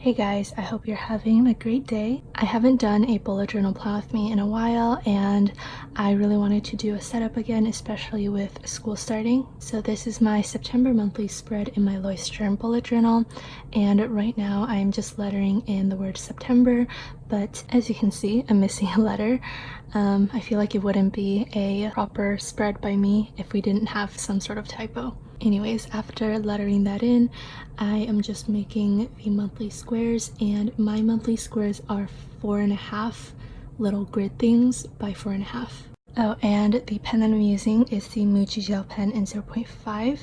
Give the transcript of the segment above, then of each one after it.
Hey guys, I hope you're having a great day. I haven't done a bullet journal plan with me in a while, and I really wanted to do a setup again, especially with school starting. So this is my September monthly spread in my Lois Stern bullet journal, and right now I'm just lettering in the word September, but as you can see, I'm missing a letter. I feel like it wouldn't be a proper spread by me if we didn't have some sort of typo. Anyways, after lettering that in, I am just making the monthly squares, and my monthly squares are 4.5 little grid things by 4.5. Oh, and the pen that I'm using is the Muji Gel Pen in 0.5,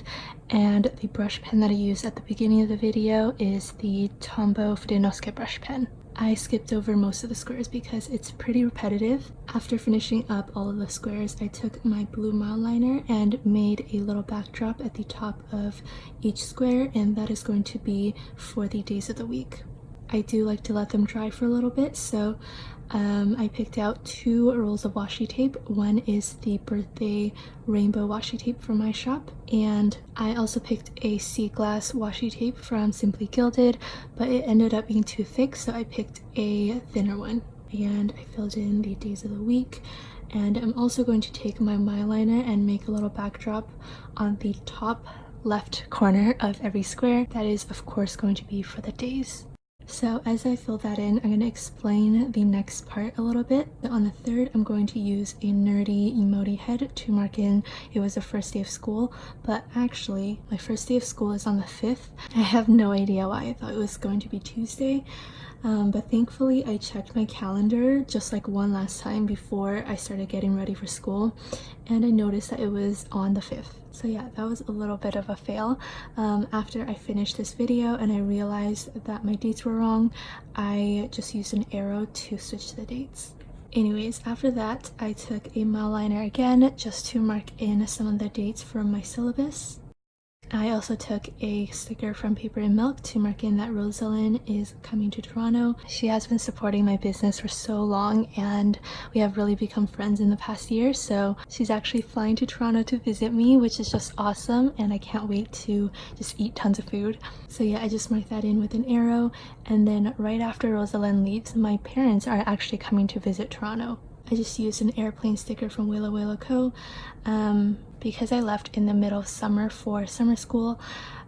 and the brush pen that I used at the beginning of the video is the Tombow Fudenosuke brush pen. I skipped over most of the squares because it's pretty repetitive. After finishing up all of the squares, I took my blue Mildliner and made a little backdrop at the top of each square, and that is going to be for the days of the week. I do like to let them dry for a little bit, so I picked out 2 rolls of washi tape. One is the birthday rainbow washi tape from my shop, and I also picked a sea glass washi tape from Simply Gilded, but it ended up being too thick, so I picked a thinner one. And I filled in the days of the week, and I'm also going to take my Mildliner and make a little backdrop on the top left corner of every square. That is, of course, going to be for the days. So as I fill that in, I'm going to explain the next part a little bit. On the 3rd, I'm going to use a nerdy emoji head to mark in it was the first day of school, but actually my first day of school is on the 5th. I have no idea why. I thought it was going to be Tuesday, but thankfully I checked my calendar just like one last time before I started getting ready for school, and I noticed that it was on the 5th. So yeah, that was a little bit of a fail. After I finished this video and I realized that my dates were wrong, I just used an arrow to switch the dates. Anyways, after that, I took a Mildliner again just to mark in some of the dates from my syllabus. I also took a sticker from Paper and Milk to mark in that Rosalind is coming to Toronto. She has been supporting my business for so long, and we have really become friends in the past year, so she's actually flying to Toronto to visit me, which is just awesome, and I can't wait to just eat tons of food. So yeah, I just marked that in with an arrow, and then right after Rosalind leaves, my parents are actually coming to visit Toronto. I just used an airplane sticker from Willa Co. Because I left in the middle of summer for summer school.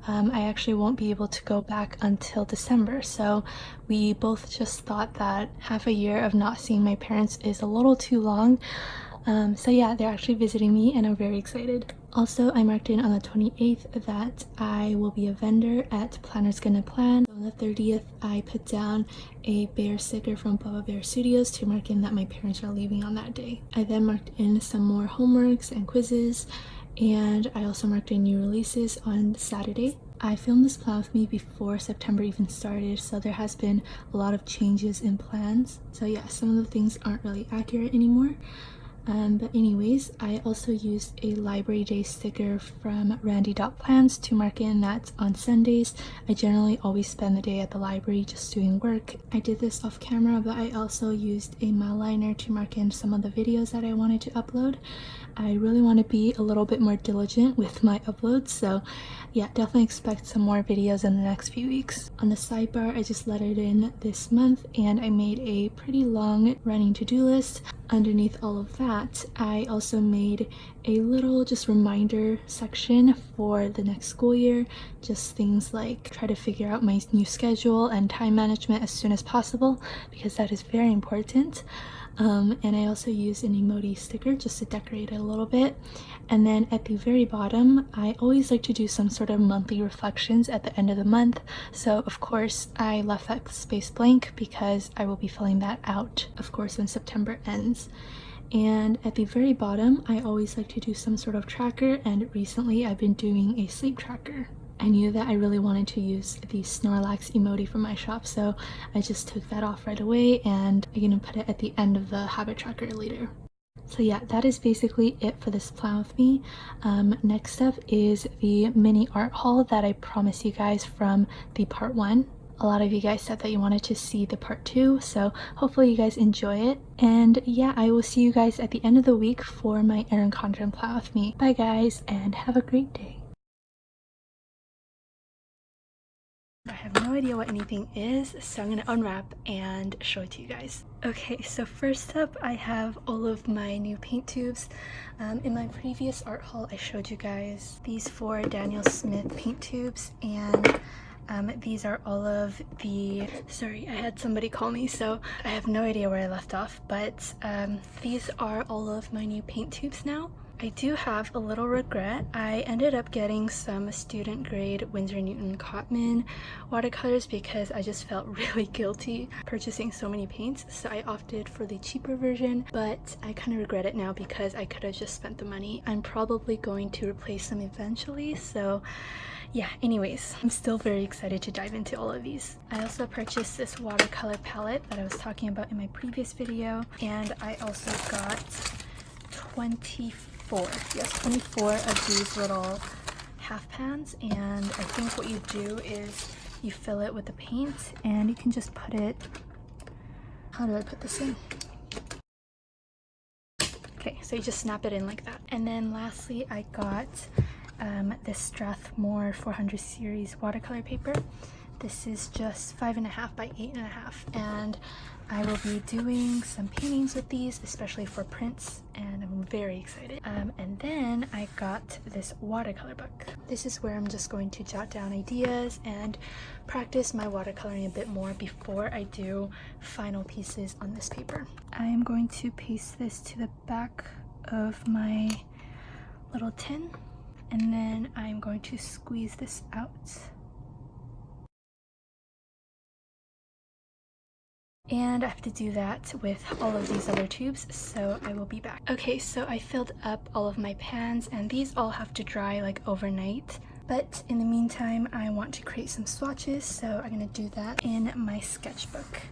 I actually won't be able to go back until December, so we both just thought that half a year of not seeing my parents is a little too long. So yeah, they're actually visiting me and I'm very excited. Also, I marked in on the 28th that I will be a vendor at Planner's Gonna Plan. On the 30th, I put down a bear sticker from Bubba Bear Studios to mark in that my parents are leaving on that day. I then marked in some more homeworks and quizzes, and I also marked in new releases on Saturday. I filmed this plan with me before September even started, so there has been a lot of changes in plans. So yeah, some of the things aren't really accurate anymore. But anyways, I also used a Library Day sticker from Randy.Plans to mark in that on Sundays, I generally always spend the day at the library just doing work. I did this off camera, but I also used a Mildliner to mark in some of the videos that I wanted to upload. I really want to be a little bit more diligent with my uploads, so yeah, definitely expect some more videos in the next few weeks. On the sidebar, I just lettered in this month, and I made a pretty long running to-do list. Underneath all of that, I also made a little just reminder section for the next school year, just things like try to figure out my new schedule and time management as soon as possible, because that is very important. And I also used an emoji sticker just to decorate it a little bit. And then at the very bottom, I always like to do some sort of monthly reflections at the end of the month, so of course I left that space blank because I will be filling that out, of course, when September ends. And at the very bottom, I always like to do some sort of tracker, and recently I've been doing a sleep tracker. I knew that I really wanted to use the Snorlax emoji from my shop, so I just took that off right away, and I'm gonna put it at the end of the habit tracker later. So yeah, that is basically it for this plan with me. Next up is the mini art haul that I promised you guys from the part 1. A lot of you guys said that you wanted to see the part 2, so hopefully you guys enjoy it. And yeah, I will see you guys at the end of the week for my Erin Condren plan with me. Bye guys, and have a great day. I have no no idea what anything is, so I'm gonna unwrap and show it to you guys. Okay, so first up I have all of my new paint tubes. In my previous art haul I showed you guys these 4 Daniel Smith paint tubes, and these are all of the, sorry, I had somebody call me, so I have no idea where I left off, but these are all of my new paint tubes now. I do have a little regret. I ended up getting some student grade Winsor Newton Cotman watercolors because I just felt really guilty purchasing so many paints, so I opted for the cheaper version, but I kind of regret it now because I could have just spent the money. I'm probably going to replace them eventually, so yeah, anyways, I'm still very excited to dive into all of these. I also purchased this watercolor palette that I was talking about in my previous video, and I also got 24 of these little half pans, and I think what you do is you fill it with the paint and you can just put it, how do I put this in? Okay, so you just snap it in like that. And then lastly I got this Strathmore 400 series watercolor paper. This is just 5.5 by 8.5, and I will be doing some paintings with these, especially for prints, and I'm very excited. And then I got this watercolor book. This is where I'm just going to jot down ideas and practice my watercoloring a bit more before I do final pieces on this paper. I am going to paste this to the back of my little tin, and then I'm going to squeeze this out. And I have to do that with all of these other tubes, so I will be back. Okay, so I filled up all of my pans, and these all have to dry like overnight. But in the meantime, I want to create some swatches, so I'm gonna do that in my sketchbook.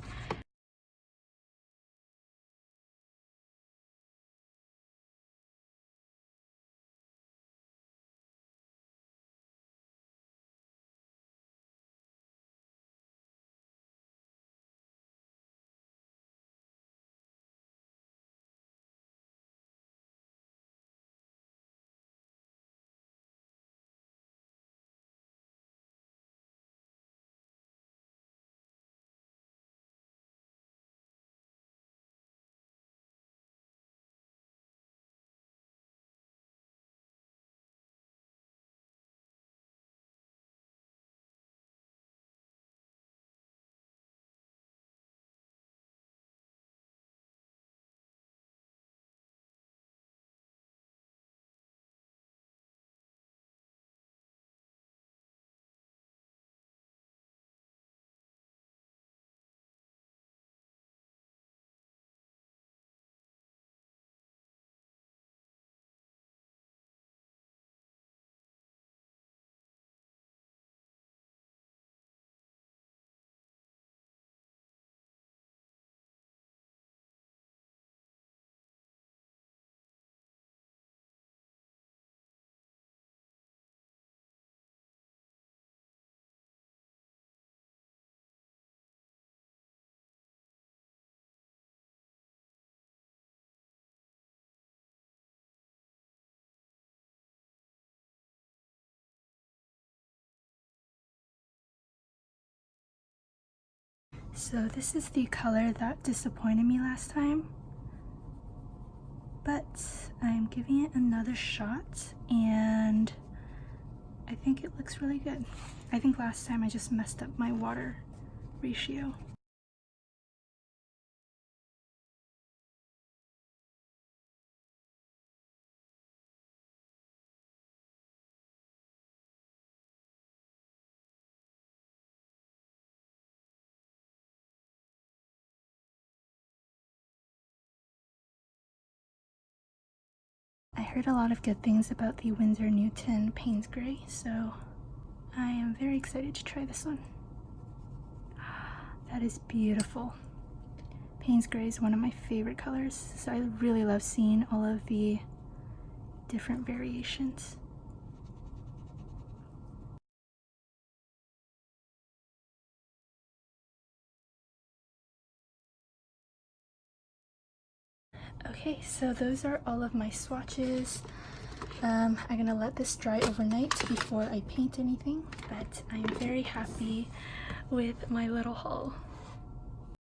So this is the color that disappointed me last time, but I'm giving it another shot, and I think it looks really good. I think last time I just messed up my water ratio. I heard a lot of good things about the Winsor Newton Payne's Gray, so I am very excited to try this one. That is beautiful. Payne's Gray is one of my favorite colors, so I really love seeing all of the different variations. Okay, so those are all of my swatches. I'm gonna let this dry overnight before I paint anything, but I'm very happy with my little haul.